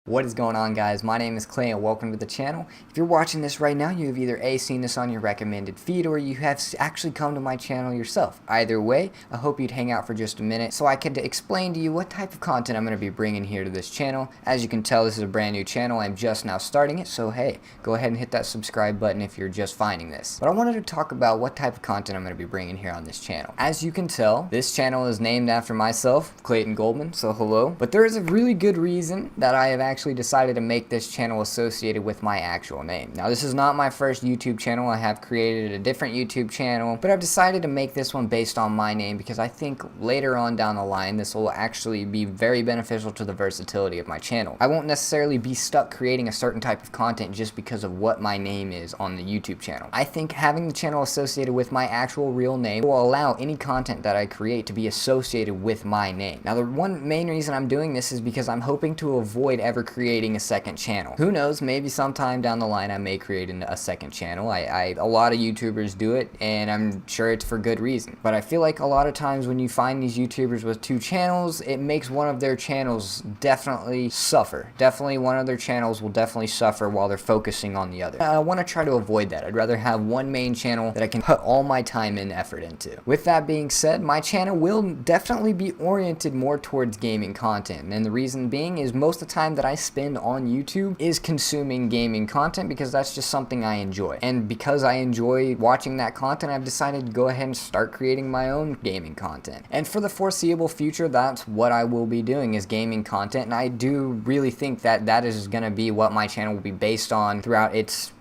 What is going on, guys? My name is Clay and welcome to the channel. If you're watching this right now, you have either A, seen this on your recommended feed, or you have actually come to my channel yourself. Either way, I hope you'd hang out for just a minute so I could explain to you what type of content I'm going to be bringing here to this channel. As you can tell, this is a brand new channel. I'm just now starting it, so hey, go ahead and hit that subscribe button if you're just finding this. But I wanted to talk about what type of content I'm going to be bringing here on this channel. As you can tell, this channel is named after myself, Clayton Goldman, so hello. But there is a really good reason that I have actually decided to make this channel associated with my actual name. Now, this is not my first YouTube channel. I have created a different YouTube channel, but I've decided to make this one based on my name because I think later on down the line, this will actually be very beneficial to the versatility of my channel. I won't necessarily be stuck creating a certain type of content just because of what my name is on the YouTube channel. I think having the channel associated with my actual real name will allow any content that I create to be associated with my name. Now, the one main reason I'm doing this is because I'm hoping to avoid ever creating a second channel. Who knows, maybe sometime down the line I may create a second channel. A lot of YouTubers do it, and I'm sure it's for good reason. But I feel like a lot of times when you find these YouTubers with two channels, it makes one of their channels definitely suffer. Definitely one of their channels will definitely suffer while they're focusing on the other. I want to try to avoid that. I'd rather have one main channel that I can put all my time and effort into. With that being said, my channel will definitely be oriented more towards gaming content, and the reason being is most of the time that I spend on YouTube is consuming gaming content because that's just something I enjoy. And because I enjoy watching that content, I've decided to go ahead and start creating my own gaming content. And for the foreseeable future, that's what I will be doing, is gaming content. And I do really think that that is going to be what my channel will be based on throughout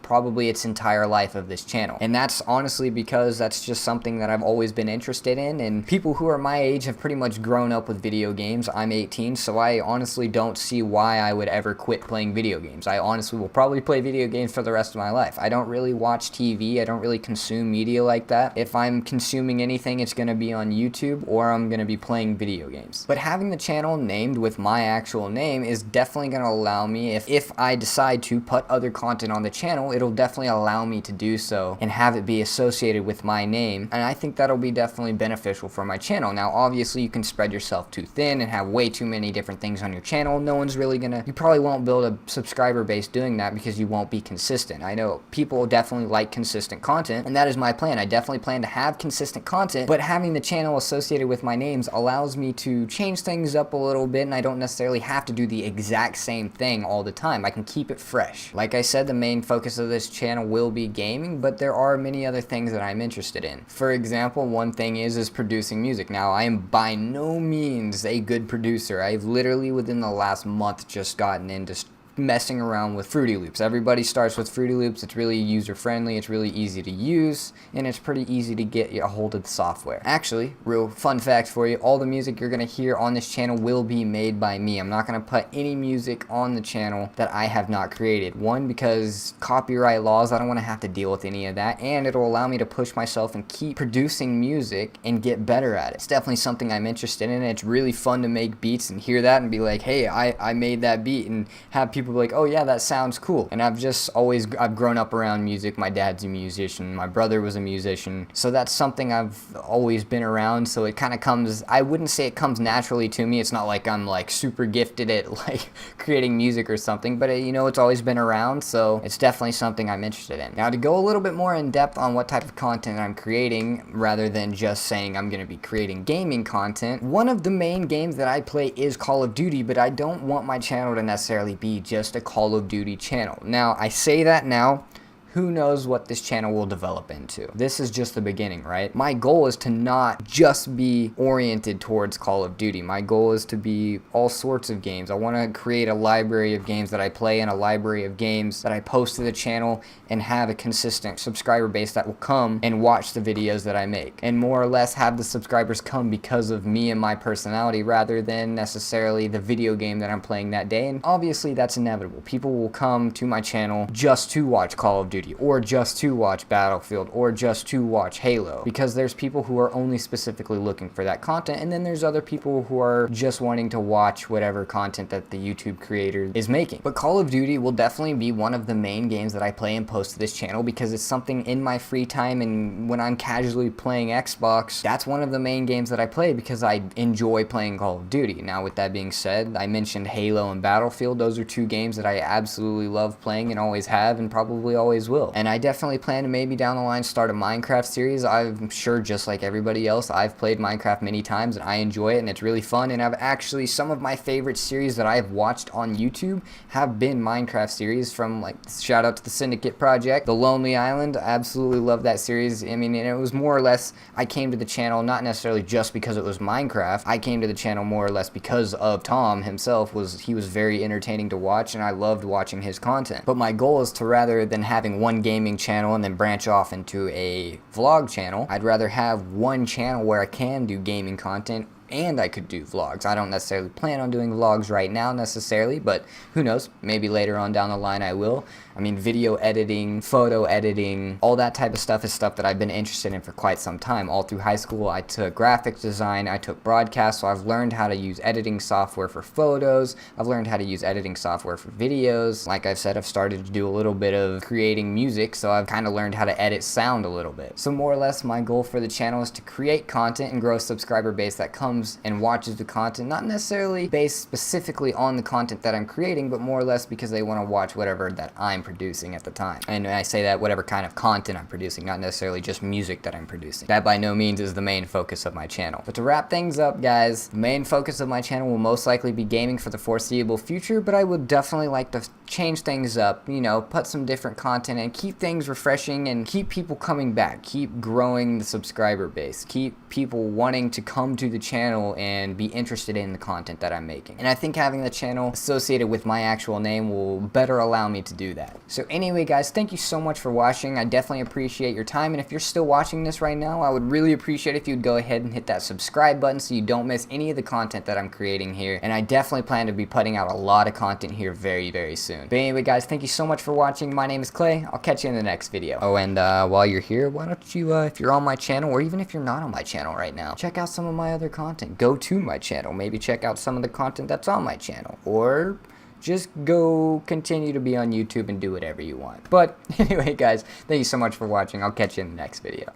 probably its entire life of this channel. And that's honestly because that's just something that I've always been interested in, and people who are my age have pretty much grown up with video games. I'm 18, so I honestly don't see why I would ever quit playing video games. I honestly will probably play video games for the rest of my life. I don't really watch TV. I don't really consume media like that. If I'm consuming anything, it's gonna be on YouTube or I'm gonna be playing video games. But having the channel named with my actual name is definitely gonna allow me, if I decide to put other content on the channel, it'll definitely allow me to do so and have it be associated with my name, and I think that'll be definitely beneficial for my channel. Now, obviously, you can spread yourself too thin and have way too many different things on your channel. No one's really you probably won't build a subscriber base doing that because you won't be consistent. I know people definitely like consistent content, and that is my plan. I definitely plan to have consistent content, but having the channel associated with my names allows me to change things up a little bit, and I don't necessarily have to do the exact same thing all the time. I can keep it fresh. Like I said, the main focus of this channel will be gaming, but there are many other things that I'm interested in. For example, one thing is producing music. Now, I am by no means a good producer. I've literally within the last month just gotten into messing around with Fruity Loops. Everybody starts with Fruity Loops. It's really user friendly, it's really easy to use, and it's pretty easy to get a hold of the software. Actually, real fun fact for you, all the music you're gonna hear on this channel will be made by me. I'm not gonna put any music on the channel that I have not created. One, because copyright laws, I don't wanna have to deal with any of that, and it'll allow me to push myself and keep producing music and get better at it. It's definitely something I'm interested in. It's really fun to make beats and hear that and be like, hey, I made that beat, and have people be like, oh yeah, that sounds cool. And I've grown up around music. My dad's a musician, my brother was a musician, so that's something I've always been around, so it kind of comes, I wouldn't say it comes naturally to me. It's not like I'm like super gifted at like creating music or something, but you know, it's always been around, so it's definitely something I'm interested in. Now, to go a little bit more in depth on what type of content I'm creating, rather than just saying I'm going to be creating gaming content, one of the main games that I play is Call of Duty, but I don't want my channel to necessarily be just a Call of Duty channel. Now, I say that now, who knows what this channel will develop into. This is just the beginning, right? My goal is to not just be oriented towards Call of Duty. My goal is to be all sorts of games. I want to create a library of games that I play and a library of games that I post to the channel and have a consistent subscriber base that will come and watch the videos that I make. And more or less have the subscribers come because of me and my personality rather than necessarily the video game that I'm playing that day. And obviously that's inevitable. People will come to my channel just to watch Call of Duty Duty, or just to watch Battlefield, or just to watch Halo, because there's people who are only specifically looking for that content, and then there's other people who are just wanting to watch whatever content that the YouTube creator is making. But Call of Duty will definitely be one of the main games that I play and post to this channel, because it's something in my free time, and when I'm casually playing Xbox, that's one of the main games that I play because I enjoy playing Call of Duty. Now, with that being said, I mentioned Halo and Battlefield. Those are two games that I absolutely love playing and always have and probably always will. And I definitely plan to maybe down the line start a Minecraft series. I'm sure, just like everybody else, I've played Minecraft many times and I enjoy it and it's really fun. And I've actually, some of my favorite series that I've watched on YouTube have been Minecraft series, from, like, shout out to the Syndicate Project, The Lonely Island. I absolutely love that series. I mean, and it was more or less, I came to the channel not necessarily just because it was Minecraft. I came to the channel more or less because of Tom himself. He was very entertaining to watch and I loved watching his content. But my goal is to, rather than having one gaming channel and then branch off into a vlog channel, I'd rather have one channel where I can do gaming content and I could do vlogs. I don't necessarily plan on doing vlogs right now necessarily, but who knows, maybe later on down the line I will. I mean, video editing, photo editing, all that type of stuff is stuff that I've been interested in for quite some time. All through high school, I took graphics design, I took broadcast, so I've learned how to use editing software for photos, I've learned how to use editing software for videos. Like I've said, I've started to do a little bit of creating music, so I've kind of learned how to edit sound a little bit. So more or less, my goal for the channel is to create content and grow a subscriber base that comes and watches the content, not necessarily based specifically on the content that I'm creating, but more or less because they want to watch whatever that I'm producing at the time. And when I say that, whatever kind of content I'm producing, not necessarily just music that I'm producing. That by no means is the main focus of my channel. But to wrap things up, guys, the main focus of my channel will most likely be gaming for the foreseeable future, but I would definitely like to change things up, you know, put some different content and keep things refreshing and keep people coming back, keep growing the subscriber base, keep people wanting to come to the channel and be interested in the content that I'm making. And I think having the channel associated with my actual name will better allow me to do that. So anyway, guys, thank you so much for watching. I definitely appreciate your time, and if you're still watching this right now, I would really appreciate if you'd go ahead and hit that subscribe button so you don't miss any of the content that I'm creating here. And I definitely plan to be putting out a lot of content here very, very soon. But anyway, guys, thank you so much for watching. My name is Clay. I'll catch you in the next video. Oh, and while you're here, why don't you, if you're on my channel, or even if you're not on my channel right now, check out some of my other content. Go to my channel. Maybe check out some of the content that's on my channel. Or just go continue to be on YouTube and do whatever you want. But anyway, guys, thank you so much for watching. I'll catch you in the next video.